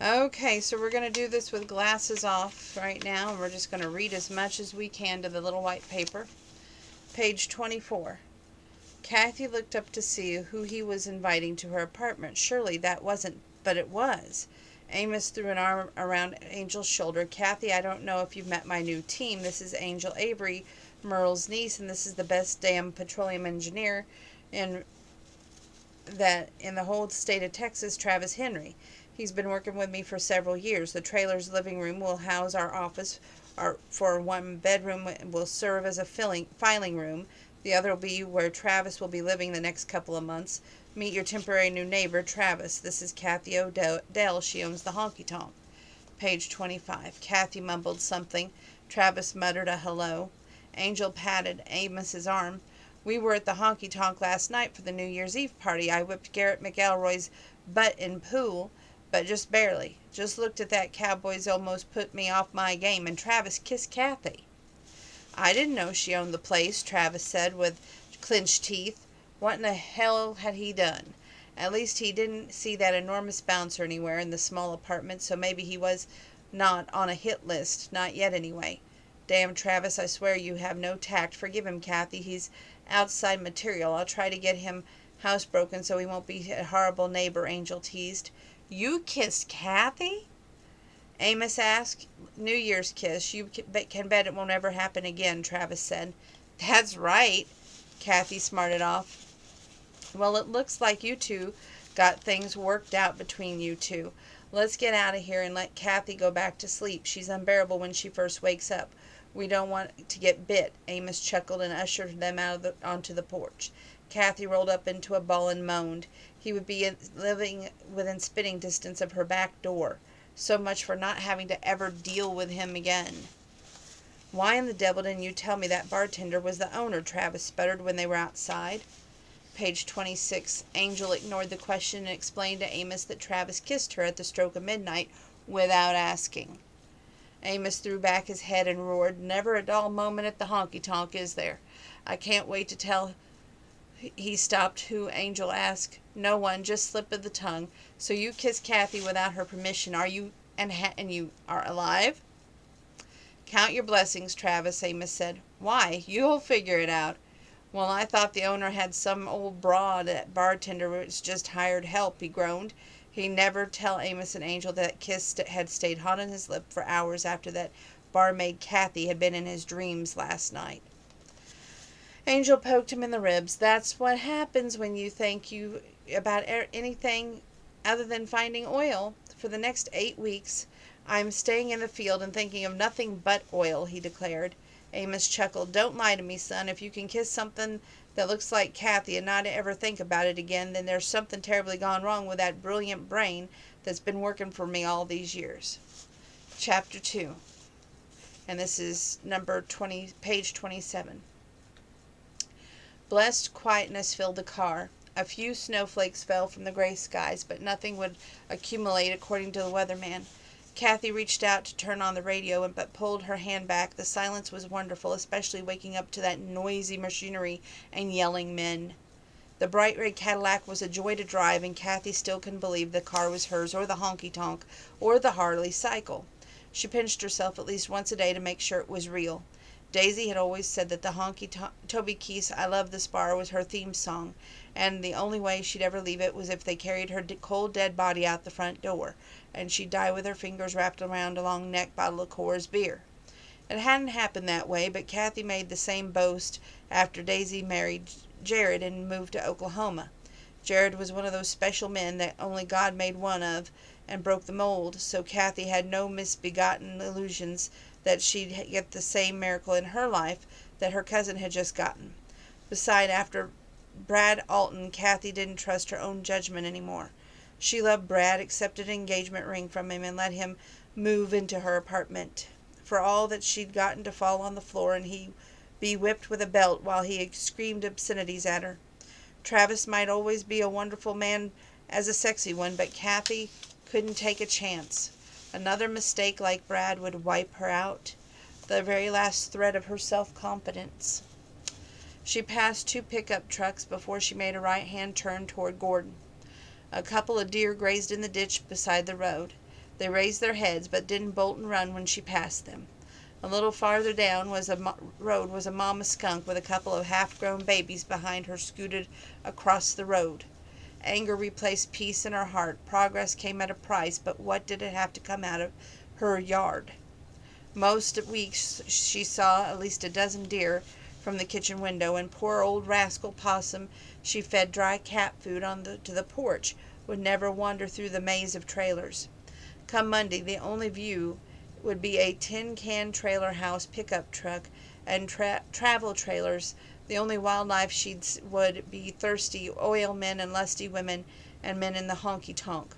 Okay, so we're going to do this with glasses off right now, and we're just going to read as much as we can to the little white paper. Page 24. Kathy looked up to see who he was inviting to her apartment. Surely that wasn't, but it was. Amos threw an arm around Angel's shoulder. Kathy, I don't know if you've met my new team. This is Angel Avery, Merle's niece, and this is the best damn petroleum engineer in the whole state of Texas, Travis Henry. He's been working with me for several years. The trailer's living room will house our office. For one bedroom will serve as a filing room. The other will be where Travis will be living the next couple of months. Meet your temporary new neighbor, Travis. This is Kathy Odell. She owns the Honky Tonk. Page 25. Kathy mumbled something. Travis muttered a hello. Angel patted Amos's arm. We were at the Honky Tonk last night for the New Year's Eve party. I whipped Garrett McElroy's butt in pool, but just barely. Just looked at that. Cowboy's almost put me off my game, and Travis kissed Kathy. I didn't know she owned the place, Travis said with clenched teeth. What in the hell had he done? At least he didn't see that enormous bouncer anywhere in the small apartment, so maybe he was not on a hit list. Not yet, anyway. Damn, Travis, I swear you have no tact. Forgive him, Kathy. He's outside material. I'll try to get him housebroken so he won't be a horrible neighbor, Angel teased. You kissed Kathy? Amos asked. New Year's kiss. You can bet it won't ever happen again, Travis said. That's right, Kathy smarted off. Well, it looks like you two got things worked out between you two. Let's get out of here and let Kathy go back to sleep. She's unbearable when she first wakes up. We don't want to get bit. Amos chuckled and ushered them onto the porch. Kathy rolled up into a ball and moaned. He would be living within spitting distance of her back door. So much for not having to ever deal with him again. Why in the devil didn't you tell me that bartender was the owner? Travis sputtered when they were outside. Page 26. Angel ignored the question and explained to Amos that Travis kissed her at the stroke of midnight without asking. Amos threw back his head and roared, Never a dull moment at the Honky Tonk, is there? I can't wait to tell. He stopped. Who? Angel asked. No one, just slip of the tongue. So you kissed Kathy without her permission. Are you and you are alive? Count your blessings, Travis, Amos said. Why? You'll figure it out. Well, I thought the owner had some old broad. That bartender was just hired help, he groaned. He'd never tell Amos and Angel that kiss had stayed hot on his lip for hours after that barmaid Kathy had been in his dreams last night. Angel poked him in the ribs. That's what happens when you think about anything other than finding oil. For the next 8 weeks, I'm staying in the field and thinking of nothing but oil, he declared. Amos chuckled. Don't lie to me, son. If you can kiss something that looks like Kathy and not ever think about it again, then there's something terribly gone wrong with that brilliant brain that's been working for me all these years. Chapter 2. And this is page 27. Blessed quietness filled the car. A few snowflakes fell from the gray skies, but nothing would accumulate according to the weatherman. Kathy reached out to turn on the radio, but pulled her hand back. The silence was wonderful, especially waking up to that noisy machinery and yelling men. The bright red Cadillac was a joy to drive, and Kathy still couldn't believe the car was hers, or the honky-tonk, or the Harley cycle. She pinched herself at least once a day to make sure it was real. Daisy had always said that the Toby Keith's I Love This Bar was her theme song, and the only way she'd ever leave it was if they carried her cold dead body out the front door, and she'd die with her fingers wrapped around a long neck bottle of Coors beer. It hadn't happened that way, but Kathy made the same boast after Daisy married Jared and moved to Oklahoma. Jared was one of those special men that only God made one of and broke the mold, so Kathy had no misbegotten illusions that she'd get the same miracle in her life that her cousin had just gotten. Besides, after Brad Alton, Kathy didn't trust her own judgment anymore. She loved Brad, accepted an engagement ring from him, and let him move into her apartment. For all that she'd gotten to fall on the floor and he be whipped with a belt while he screamed obscenities at her. Travis might always be a wonderful man as a sexy one, but Kathy couldn't take a chance. Another mistake like Brad would wipe her out, the very last thread of her self-confidence. She passed 2 pickup trucks before she made a right-hand turn toward Gordon. A couple of deer grazed in the ditch beside the road. They raised their heads, but didn't bolt and run when she passed them. A little farther down road was a mama skunk with a couple of half-grown babies behind her scooted across the road. Anger replaced peace in her heart. Progress came at a price, but what did it have to come out of her yard? Most weeks she saw at least a dozen deer from the kitchen window, and poor old rascal Possum she fed dry cat food to the porch would never wander through the maze of trailers. Come Monday, the only view would be a tin-can trailer house pickup truck and travel trailers. The only wildlife would be thirsty oil men and lusty women and men in the Honky Tonk.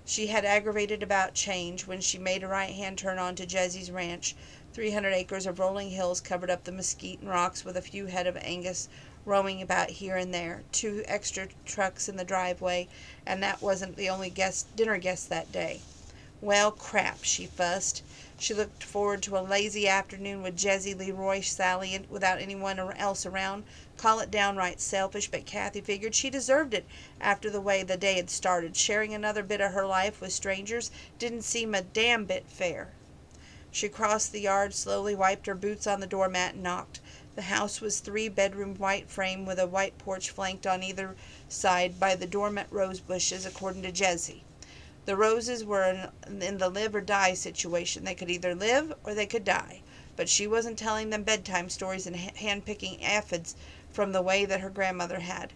She had aggravated about change when she made a right-hand turn onto Jesse's ranch. 300 acres of rolling hills covered up the mesquite and rocks with a few head of Angus roaming about here and there. 2 extra trucks in the driveway, and that wasn't the only dinner guest that day. Well, crap, she fussed. She looked forward to a lazy afternoon with Jessie, Leroy, Sally, and without anyone else around. Call it downright selfish, but Kathy figured she deserved it after the way the day had started. Sharing another bit of her life with strangers didn't seem a damn bit fair. She crossed the yard slowly, wiped her boots on the doormat, and knocked. The house was 3-bedroom white frame with a white porch flanked on either side by the dormant rose bushes, according to Jessie. The roses were in the live or die situation. They could either live or they could die. But she wasn't telling them bedtime stories and hand-picking aphids from the way that her grandmother had.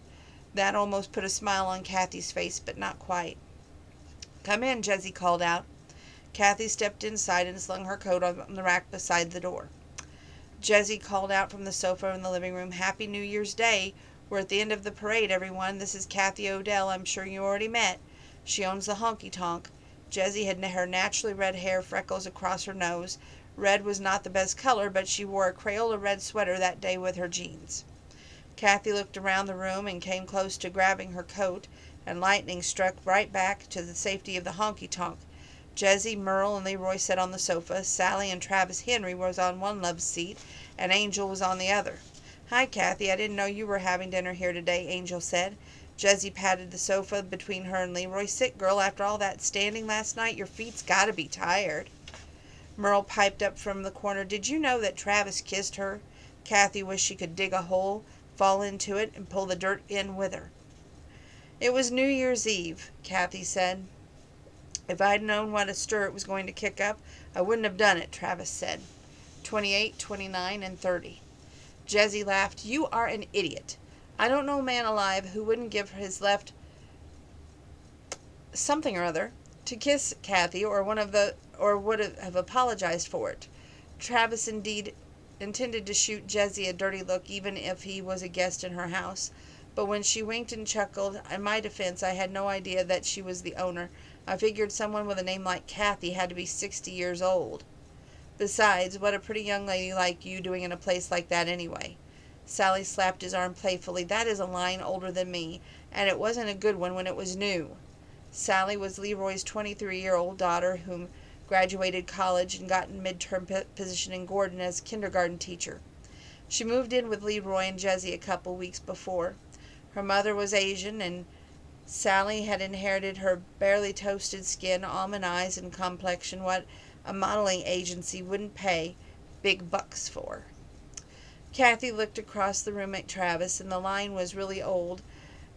That almost put a smile on Kathy's face, but not quite. "Come in," Jessie called out. Kathy stepped inside and slung her coat on the rack beside the door. Jessie called out from the sofa in the living room, "Happy New Year's Day. We're at the end of the parade, everyone. This is Kathy Odell. I'm sure you already met. She owns the Honky Tonk." Jessie had her naturally red hair, freckles across her nose. Red was not the best color, but she wore a Crayola red sweater that day with her jeans. Kathy looked around the room and came close to grabbing her coat, and lightning struck right back to the safety of the Honky Tonk. Jessie, Merle, and Leroy sat on the sofa. Sally and Travis Henry was on one love seat, and Angel was on the other. "Hi, Kathy. I didn't know you were having dinner here today," Angel said. Jessie patted the sofa between her and Leroy. "Sit, girl. After all that standing last night, your feet's gotta be tired." Merle piped up from the corner, "Did you know that Travis kissed her?" Kathy wished she could dig a hole, fall into it, and pull the dirt in with her. "It was New Year's Eve," Kathy said. "If I'd known what a stir it was going to kick up, I wouldn't have done it," Travis said. 28, 29, and 30. Jessie laughed. "You are an idiot. I don't know a man alive who wouldn't give his left something or other to kiss Kathy, or would have apologized for it." Travis indeed intended to shoot Jessie a dirty look, even if he was a guest in her house. But when she winked and chuckled, in my defense, I had no idea that she was the owner. I figured someone with a name like Kathy had to be 60 years old. Besides, what a pretty young lady like you doing in a place like that anyway? Sally slapped his arm playfully. "That is a line older than me, and it wasn't a good one when it was new." Sally was Leroy's 23-year-old daughter, whom graduated college and got a midterm position in Gordon as kindergarten teacher. She moved in with Leroy and Jessie a couple weeks before. Her mother was Asian, and Sally had inherited her barely toasted skin, almond eyes, and complexion, what a modeling agency wouldn't pay big bucks for. Kathy looked across the room at Travis, and the line was really old.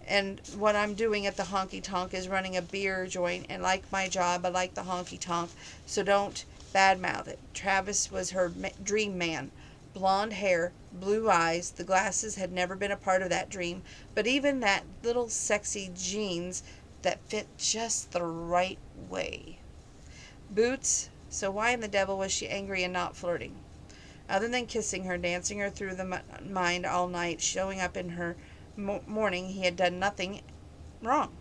"And what I'm doing at the Honky Tonk is running a beer joint, and like my job, I like the Honky Tonk, so don't badmouth it." Travis was her dream man. Blonde hair, blue eyes. The glasses had never been a part of that dream, but even that little sexy jeans that fit just the right way. Boots. So why in the devil was she angry and not flirting? Other than kissing her, dancing her through the mind all night, showing up in her morning, he had done nothing wrong.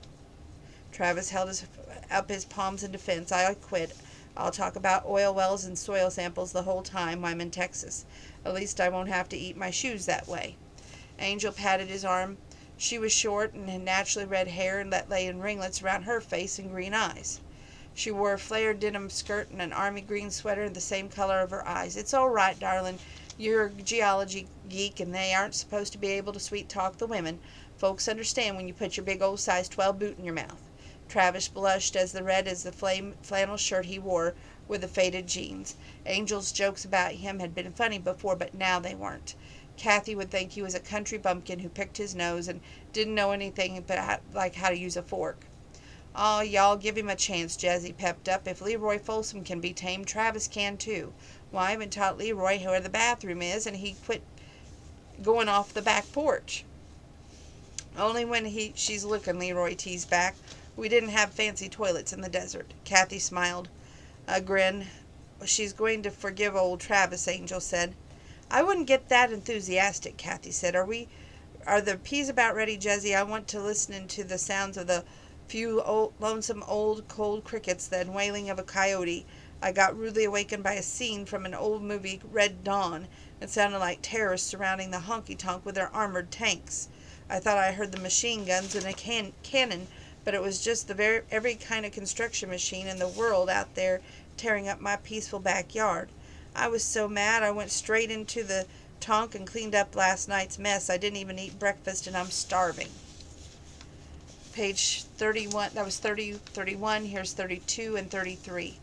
Travis held up his palms in defense. "I quit. I'll talk about oil wells and soil samples the whole time I'm in Texas. At least I won't have to eat my shoes that way." Angel patted his arm. She was short and had naturally red hair that lay in ringlets around her face and green eyes. She wore a flared denim skirt and an army green sweater the same color of her eyes. "It's all right, darling. You're a geology geek, and they aren't supposed to be able to sweet-talk the women. Folks understand when you put your big old size 12 boot in your mouth." Travis blushed as the flannel shirt he wore with the faded jeans. Angel's jokes about him had been funny before, but now they weren't. Kathy would think he was a country bumpkin who picked his nose and didn't know anything but like how to use a fork. "Aw, y'all give him a chance," Jesse pepped up. "If Leroy Folsom can be tamed, Travis can too. Why, I even taught Leroy where the bathroom is, and he quit going off the back porch." "Only when she's looking," Leroy teased back. "We didn't have fancy toilets in the desert." Kathy smiled a grin. "She's going to forgive old Travis," Angel said. "I wouldn't get that enthusiastic," Kathy said. Are the peas about ready, Jesse? I want to listen to the sounds of the few lonesome old cold crickets, the wailing of a coyote. I got rudely awakened by a scene from an old movie, Red Dawn. It sounded like terrorists surrounding the Honky Tonk with their armored tanks. I thought I heard the machine guns and a cannon, but it was just every kind of construction machine in the world out there tearing up my peaceful backyard. I was so mad I went straight into the Tonk and cleaned up last night's mess. I didn't even eat breakfast and I'm starving." Page 31, that was 31, here's 32 and 33.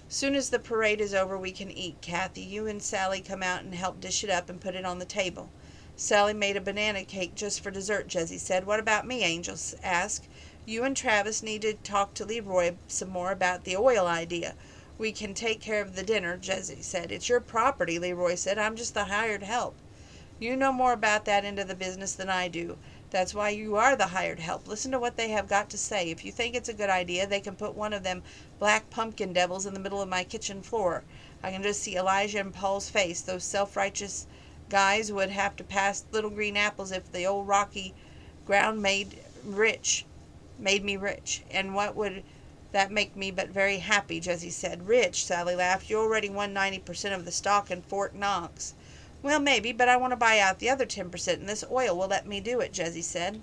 "Soon as the parade is over we can eat, Kathy. You and Sally come out and help dish it up and put it on the table." "Sally made a banana cake just for dessert," Jesse said. "What about me?" Angel asked. "You and Travis need to talk to Leroy some more about the oil idea. We can take care of the dinner," Jesse said. "It's your property," Leroy said. "I'm just the hired help." "You know more about that end of the business than I do. That's why you are the hired help. Listen to what they have got to say. If you think it's a good idea, they can put one of them black pumpkin devils in the middle of my kitchen floor. I can just see Elijah and Paul's face. Those self-righteous guys would have to pass little green apples if the old rocky ground made me rich. And what would that make me but very happy," Jesse said. "Rich," Sally laughed. "You already won 90% of the stock in Fort Knox." "Well, maybe, but I want to buy out the other 10%, and this oil will let me do it," Jesse said.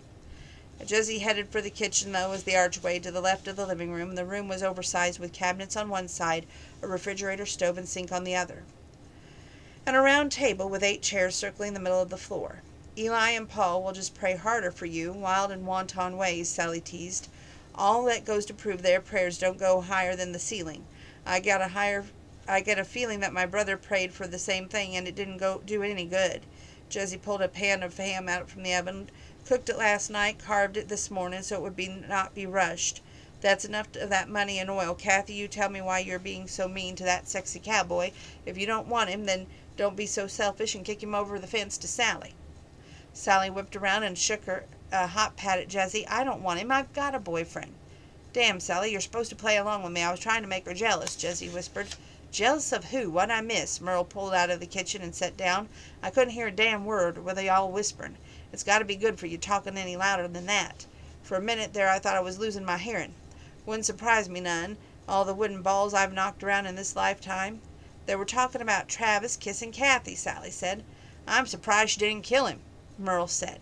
Jesse headed for the kitchen, though, as the archway to the left of the living room. The room was oversized with cabinets on one side, a refrigerator, stove, and sink on the other, and a round table with 8 chairs circling the middle of the floor. "Eli and Paul will just pray harder for you, wild and wanton ways," Sally teased. "All that goes to prove their prayers don't go higher than the ceiling. I get a feeling that my brother prayed for the same thing, and it didn't do any good." Jesse pulled a pan of ham out from the oven. "Cooked it last night, carved it this morning, so it would not be rushed. That's enough of that money and oil. Kathy, you tell me why you're being so mean to that sexy cowboy. If you don't want him, then don't be so selfish and kick him over the fence to Sally." Sally whipped around and shook her hot pat at Jesse. "I don't want him. I've got a boyfriend." "Damn, Sally, you're supposed to play along with me. I was trying to make her jealous," Jesse whispered. "Jealous of who? What'd I miss?" Merle pulled out of the kitchen and sat down. "I couldn't hear a damn word with they all whispering. It's got to be good for you talking any louder than that. For a minute there I thought I was losing my hearing. Wouldn't surprise me none, all the wooden balls I've knocked around in this lifetime." "They were talking about Travis kissing Kathy," Sally said. "I'm surprised she didn't kill him," Merle said.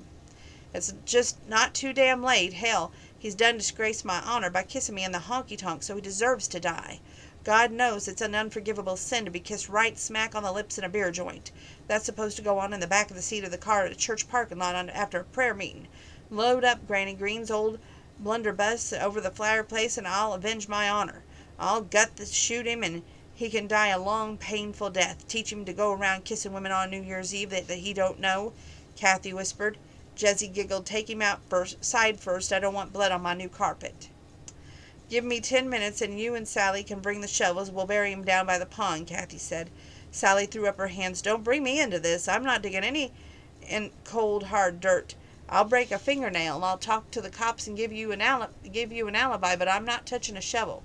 "It's just not too damn late. Hell, he's done disgraced my honor by kissing me in the honky tonk, so he deserves to die. God knows it's an unforgivable sin to be kissed right smack on the lips in a beer joint. That's supposed to go on in the back of the seat of the car at a church parking lot after a prayer meeting. Load up Granny Green's old blunderbuss over the fireplace and I'll avenge my honor. I'll shoot him and he can die a long, painful death. Teach him to go around kissing women on New Year's Eve that he don't know," Kathy whispered. Jesse giggled. "Take him outside first. I don't want blood on my new carpet." "Give me 10 minutes and you and Sally can bring the shovels. We'll bury him down by the pond," Kathy said. Sally threw up her hands. "Don't bring me into this. I'm not digging any in cold, hard dirt. I'll break a fingernail and I'll talk to the cops and give you an alibi, but I'm not touching a shovel."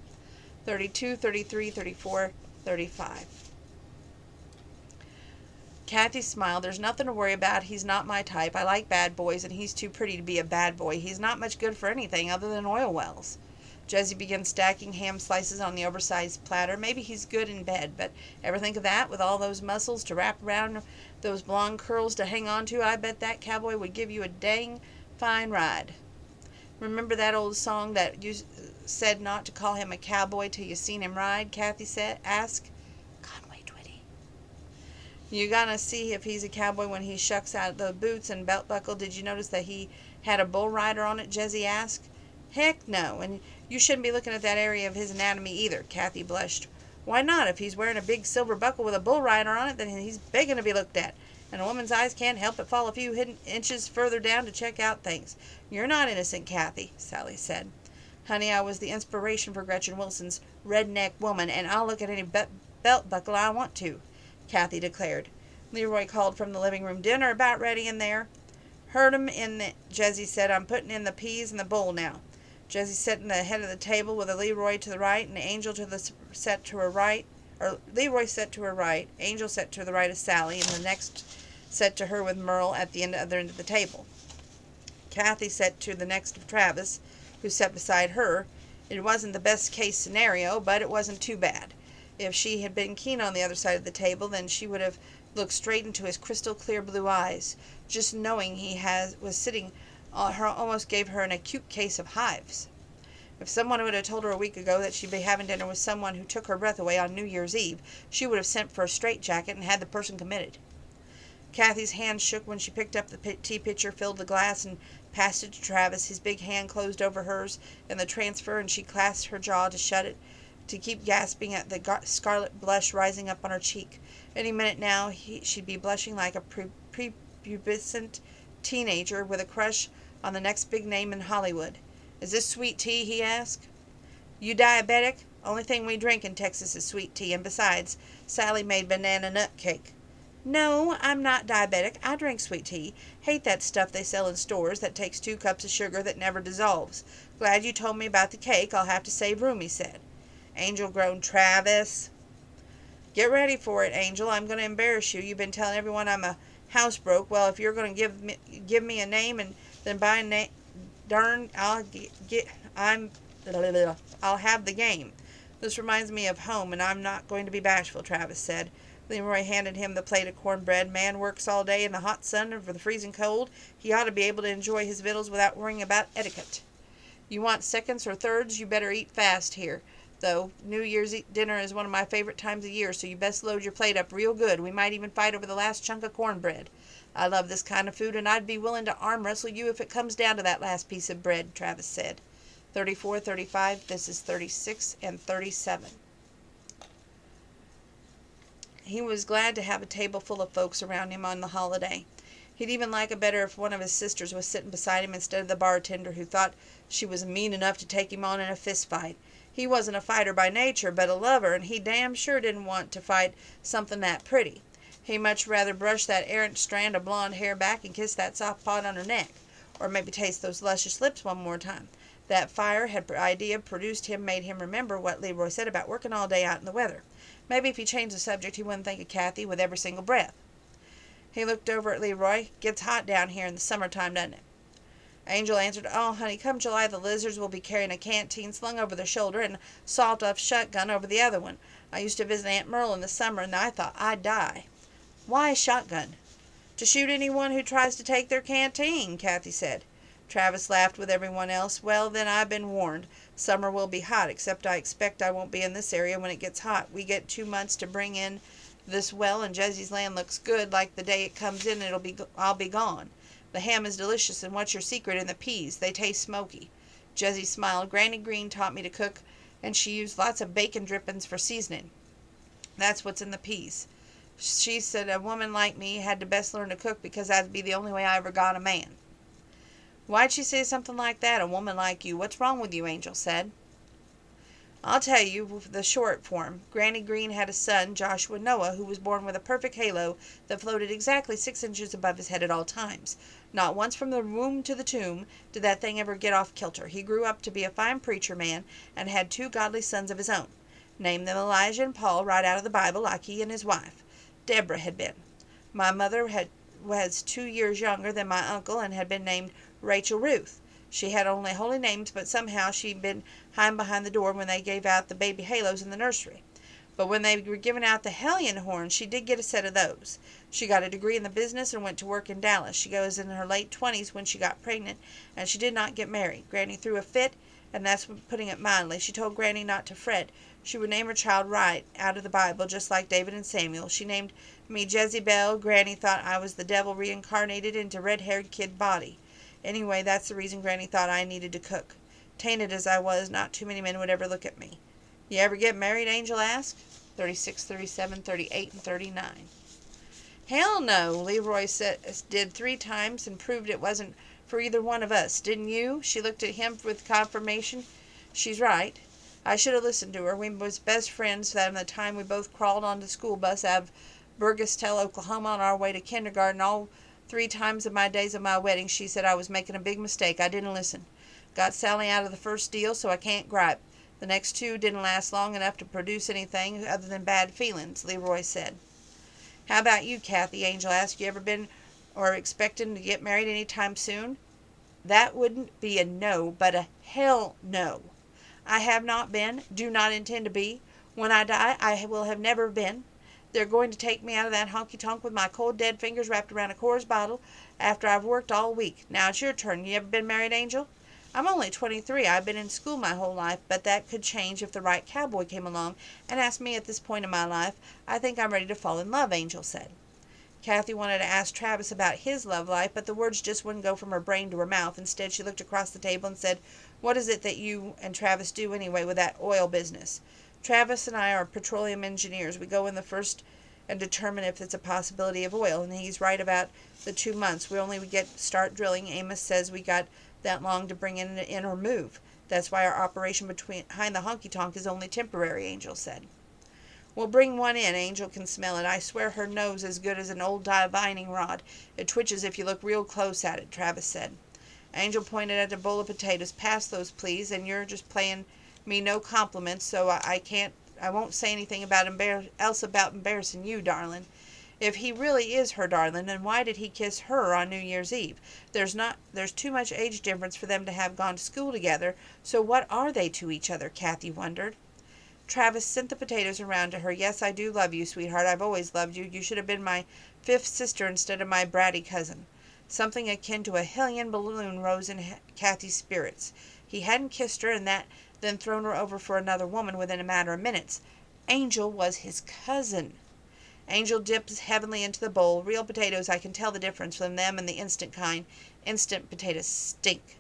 32, 33, 34, 35. Kathy smiled. "There's nothing to worry about. He's not my type. I like bad boys, and he's too pretty to be a bad boy. He's not much good for anything other than oil wells." Jesse began stacking ham slices on the oversized platter. "Maybe he's good in bed, but ever think of that, with all those muscles to wrap around, those blonde curls to hang on to? I bet that cowboy would give you a dang fine ride." "Remember that old song that you said not to call him a cowboy till you seen him ride?" Kathy asked. "You gonna see if he's a cowboy when he shucks out the boots and belt buckle. Did you notice that he had a bull rider on it?" Jesse asked. Heck no, and you shouldn't be looking at that area of his anatomy either. Kathy blushed. Why not? If he's wearing a big silver buckle with a bull rider on it, then he's begging to be looked at. And a woman's eyes can't help but fall a few inches further down to check out things. You're not innocent, Kathy, Sally said. Honey, I was the inspiration for Gretchen Wilson's redneck woman, and I'll look at any belt buckle I want to, Kathy declared. Leroy called from the living room. Dinner about ready in there? Heard 'em in the... Jessie said, I'm putting in the peas in the bowl now. Jessie sat in the head of the table with a Leroy to the right and Angel to the set to her right. Or Leroy sat to her right, Angel sat to the right of Sally, and the next sat to her with Merle at the other end of the table. Kathy sat to the next of Travis, who sat beside her. It wasn't the best case scenario, but it wasn't too bad. If she had been keen on the other side of the table, then she would have looked straight into his crystal clear blue eyes. Just knowing he was sitting her almost gave her an acute case of hives. If someone would have told her a week ago that she'd be having dinner with someone who took her breath away on New Year's Eve, she would have sent for a straitjacket and had the person committed. Kathy's hand shook when she picked up the tea pitcher, filled the glass, and passed it to Travis. His big hand closed over hers in the transfer, and she clasped her jaw to shut it, to keep gasping at the scarlet blush rising up on her cheek. Any minute now she'd be blushing like a prepubescent teenager with a crush on the next big name in Hollywood. Is this sweet tea? He asked. You diabetic? Only thing we drink in Texas is sweet tea, and besides, Sally made banana nut cake. No, I'm not diabetic. I drink sweet tea. Hate that stuff they sell in stores that takes 2 cups of sugar that never dissolves. Glad you told me about the cake. I'll have to save room, he said. Angel groaned. Travis. Get ready for it, Angel. I'm going to embarrass you. You've been telling everyone I'm a housebroke. Well, if you're going to give me a name and then buy a name, darn, I'll have the game. This reminds me of home, and I'm not going to be bashful, Travis said. Leroy handed him the plate of cornbread. Man works all day in the hot sun or for the freezing cold. He ought to be able to enjoy his victuals without worrying about etiquette. You want seconds or thirds? You better eat fast here. Though New Year's dinner is one of my favorite times of year, so you best load your plate up real good. We might even fight over the last chunk of cornbread. I love this kind of food, and I'd be willing to arm wrestle you if it comes down to that last piece of bread, Travis said. 34, 35, this is 36 and 37. He was glad to have a table full of folks around him on the holiday. He'd even like it better if one of his sisters was sitting beside him instead of the bartender who thought she was mean enough to take him on in a fist fight. He wasn't a fighter by nature, but a lover, and he damn sure didn't want to fight something that pretty. He'd much rather brush that errant strand of blonde hair back and kiss that soft pot on her neck, or maybe taste those luscious lips one more time. That idea produced him made him remember what Leroy said about working all day out in the weather. Maybe if he changed the subject, he wouldn't think of Kathy with every single breath. He looked over at Leroy. Gets hot down here in the summertime, doesn't it? Angel answered, Oh, honey, come July the lizards will be carrying a canteen slung over their shoulder and a sawed-off shotgun over the other one. I used to visit Aunt Merle in the summer, and I thought I'd die. Why a shotgun? To shoot anyone who tries to take their canteen, Kathy said. Travis laughed with everyone else. Well, then I've been warned. Summer will be hot, except I expect I won't be in this area when it gets hot. We get 2 months to bring in this well, and Jessie's land looks good. Like the day it comes in, I'll be gone. The ham is delicious, and what's your secret in the peas? They taste smoky. Jessie smiled. Granny Green taught me to cook, and she used lots of bacon drippings for seasoning. That's what's in the peas. She said a woman like me had to best learn to cook because that'd be the only way I ever got a man. Why'd she say something like that, a woman like you? What's wrong with you? Angel said. I'll tell you the short form. Granny Green had a son, Joshua Noah, who was born with a perfect halo that floated exactly 6 inches above his head at all times. Not once from the womb to the tomb did that thing ever get off kilter. He grew up to be a fine preacher man and had 2 godly sons of his own. Named them Elijah and Paul right out of the Bible, like he and his wife, Deborah, had been. My mother was 2 years younger than my uncle and had been named Rachel Ruth. She had only holy names, but somehow she'd been hiding behind the door when they gave out the baby halos in the nursery. But when they were giving out the hellion horns, she did get a set of those. She got a degree in the business and went to work in Dallas. She was in her late 20s when she got pregnant, and she did not get married. Granny threw a fit, and that's putting it mildly. She told Granny not to fret. She would name her child right out of the Bible, just like David and Samuel. She named me Jezebel. Granny thought I was the devil reincarnated into red-haired kid body. Anyway, that's the reason Granny thought I needed to cook. Tainted as I was, not too many men would ever look at me. You ever get married? Angel asked. 36, 37, 38, and 39. Hell no, Leroy did 3 times and proved it wasn't for either one of us. Didn't you? She looked at him with confirmation. She's right. I should have listened to her. We was best friends from the time we both crawled on the school bus out of Burgess-Tell, Oklahoma on our way to kindergarten. All 3 times of my days of my wedding she said I was making a big mistake. I didn't listen. Got Sally out of the first deal, so I can't gripe. The next 2 didn't last long enough to produce anything other than bad feelings, Leroy said. How about you, Kathy? Angel asked. You ever been or expecting to get married any time soon? That wouldn't be a no, but a hell no. I have not been, do not intend to be. When I die, I will have never been. They're going to take me out of that honky-tonk with my cold dead fingers wrapped around a Coors bottle after I've worked all week. Now it's your turn. You ever been married, Angel? I'm only 23. I've been in school my whole life, but that could change if the right cowboy came along and asked me at this point in my life. I think I'm ready to fall in love, Angel said. Kathy wanted to ask Travis about his love life, but the words just wouldn't go from her brain to her mouth. Instead, she looked across the table and said, What is it that you and Travis do anyway with that oil business? Travis and I are petroleum engineers. We go in the first and determine if it's a possibility of oil, and he's right about the 2 months. We only start drilling. Amos says we got that long to bring in or move. That's why our operation behind the honky-tonk is only temporary, Angel said. We'll bring one in. Angel can smell it. I swear her nose is as good as an old divining rod. It twitches if you look real close at it, Travis said. Angel pointed at a bowl of potatoes. Pass those, please, and you're just paying me no compliments, so I won't say anything else about embarrassing you, darling. If he really is her darling, then why did he kiss her on New Year's Eve? There's too much age difference for them to have gone to school together, so what are they to each other? Kathy wondered. Travis sent the potatoes around to her. Yes, I do love you, sweetheart. I've always loved you. You should have been my 5th sister instead of my bratty cousin. Something akin to a helium balloon rose in Kathy's spirits. He hadn't kissed her and then thrown her over for another woman within a matter of minutes. Angel was his cousin. Angel dipped heavily into the bowl. Real potatoes, I can tell the difference from them and the instant kind. Instant potatoes stink.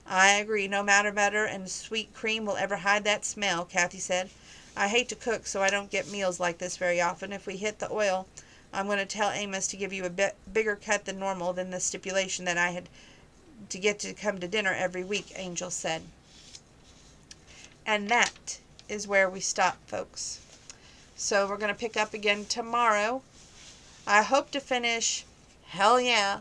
I agree. No matter butter and sweet cream will ever hide that smell, Kathy said. I hate to cook, so I don't get meals like this very often. If we hit the oil, I'm going to tell Amos to give you a bigger cut than normal than the stipulation that I had to get to come to dinner every week, Angel said. And that is where we stop, folks. So we're going to pick up again tomorrow. I hope to finish, hell yeah,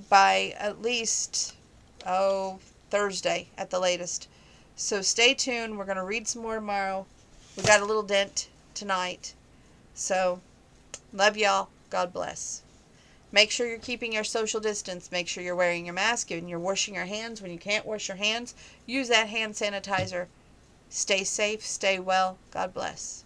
by at least, Thursday at the latest. So stay tuned. We're going to read some more tomorrow. We got a little dent tonight. So, love y'all. God bless. Make sure you're keeping your social distance. Make sure you're wearing your mask and you're washing your hands. When you can't wash your hands, use that hand sanitizer. Stay safe. Stay well. God bless.